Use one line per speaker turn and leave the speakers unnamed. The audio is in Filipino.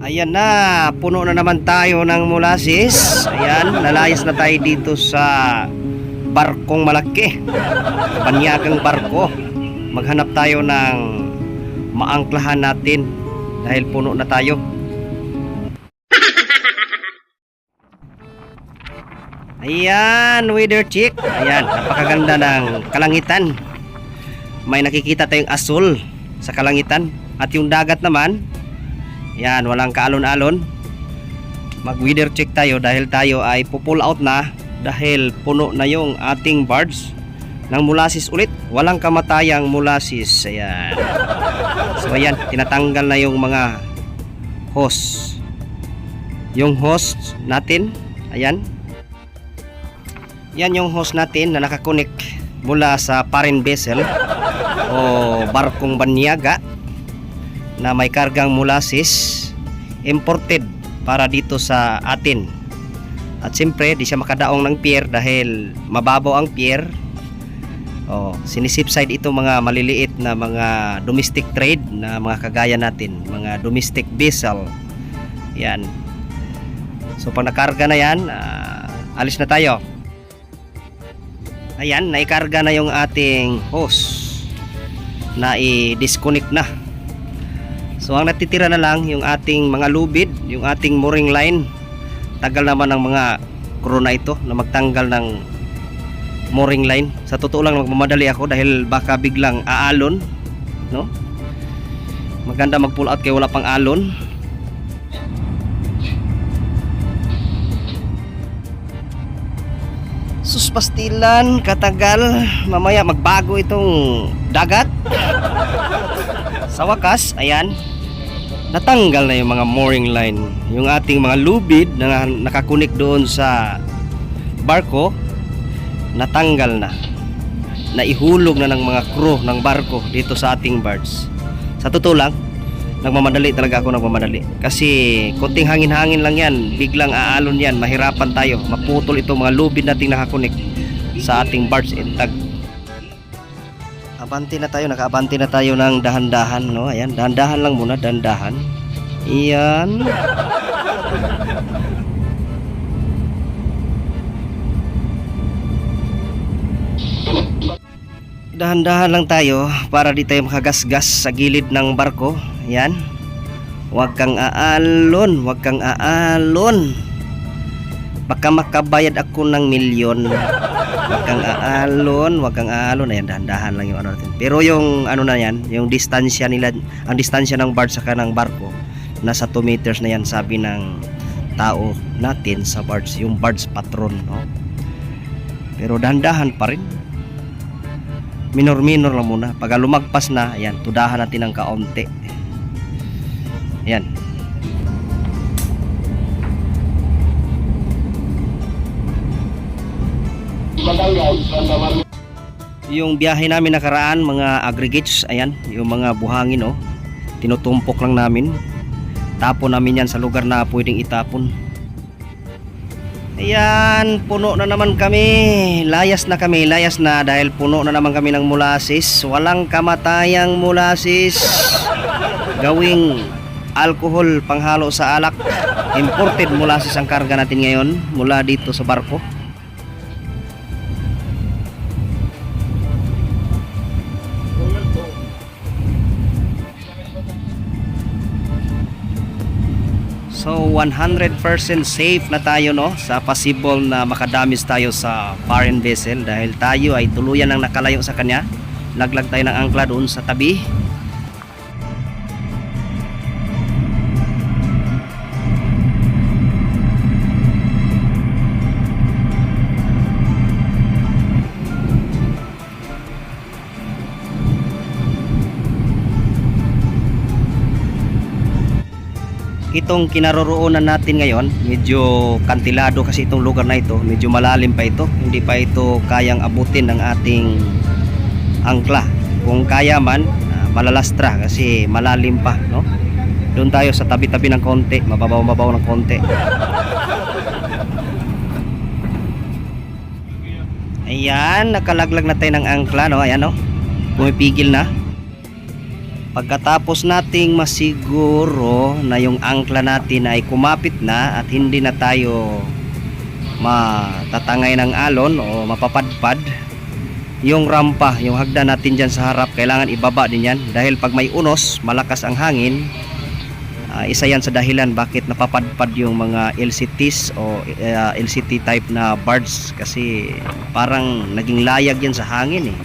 Ayan na, puno na naman tayo ng molasses. Ayan, lalayas na tayo dito sa barkong malaki, banyagang barko. Maghanap tayo ng maangklahan natin dahil puno na tayo. Ayan, weather chick. Ayan, napakaganda ng kalangitan. May nakikita tayong asul sa kalangitan. At yung dagat naman, yan, walang kaalon-alon. Mag weather check tayo dahil tayo ay pull out na dahil puno na yung ating barge ng molasses ulit. Walang kamatayang molasses. Ayan. So ayan, tinatanggal na yung mga hose. Yung hose natin, ayan. Yan yung hose natin na nakakunik mula sa foreign vessel o barkong banyaga na may kargang molasses imported para dito sa atin. At siyempre di siya makadaong ng pier dahil mababaw ang pier. Sinisipside ito mga maliliit na mga domestic trade na mga kagaya natin, mga domestic vessel. Yan. So pag nakarga na yan, alis na tayo. Ayan, naikarga na yung ating hose na i-disconnect na. So ang natitira na lang yung ating mga lubid, yung ating mooring line. Tagal naman ng mga crew na ito na magtanggal ng mooring line. Sa totoo lang magmamadali ako dahil baka biglang aalon, no? Maganda mag pull out kaya wala pang alon. Suspastilan, katagal, mamaya magbago itong dagat. Sa wakas, ayan, natanggal na yung mga mooring line. Yung ating mga lubid na nakakunik doon sa barko, natanggal na. Naihulog na ng mga crew ng barko dito sa ating barge. Sa totoo lang, nagmamadali talaga ako, kasi konting hangin-hangin lang yan, biglang aalon yan, mahirapan tayo, maputol itong mga lubid nating nakakunik sa ating barge intag. Abante na tayo, nakaabante na tayo ng dahan-dahan, no? Ayan, dahan-dahan lang muna, dahan-dahan. Iyan. Dahan-dahan lang tayo para di tayo makagasgas sa gilid ng barko. Yan. Huwag kang aalon, huwag kang aalon. Baka makabayad ako ng milyon. Huwag kang aalon, huwag kang aalon. Ayan, dahan-dahan lang yung ano natin. Pero yung ano na yan, yung distansya nila, ang distansya ng barge saka ng barko, nasa 2 meters na yan, sabi ng tao natin sa barge, yung barge patron, no? Pero dahan-dahan pa rin. Minor-minor lang muna. Pag lumagpas na, ayan, tudahan natin ng kaunti. Ayan. Yung biyahe namin nakaraan, mga aggregates, ayan, yung mga buhangin, oh, tinutumpok lang namin. Tapon namin yan sa lugar na pwedeng itapon. Ayan, puno na naman kami. Layas na kami, layas na dahil puno na naman kami ng molasses. Walang kamatayang molasses. Gawing alcohol panghalo sa alak. Imported molasses ang karga natin ngayon mula dito sa barko. So 100% safe na tayo, no, sa possible na makadamis tayo sa foreign vessel dahil tayo ay tuluyan nang nakalayo sa kanya. Laglag tayo ng angkla doon sa tabi. Itong kinaroroonan natin ngayon, medyo kantilado kasi itong lugar na ito, medyo malalim pa ito, hindi pa ito kayang abutin ng ating angkla. Kung kaya man, malalastra kasi malalim pa, no? Doon tayo sa tabi-tabi ng konti, mababaw-mabaw ng konti. Ayan, nakalaglag na tayo ng angkla, no? Ayan, no? Pumipigil na. Pagkatapos nating masiguro na yung angkla natin ay kumapit na at hindi na tayo matatangay ng alon o mapapadpad, yung rampa, yung hagdan natin dyan sa harap, kailangan ibaba din yan dahil pag may unos, malakas ang hangin. Isa yan sa dahilan bakit napapadpad yung mga LCTs o LCT type na birds, kasi parang naging layag yan sa hangin eh.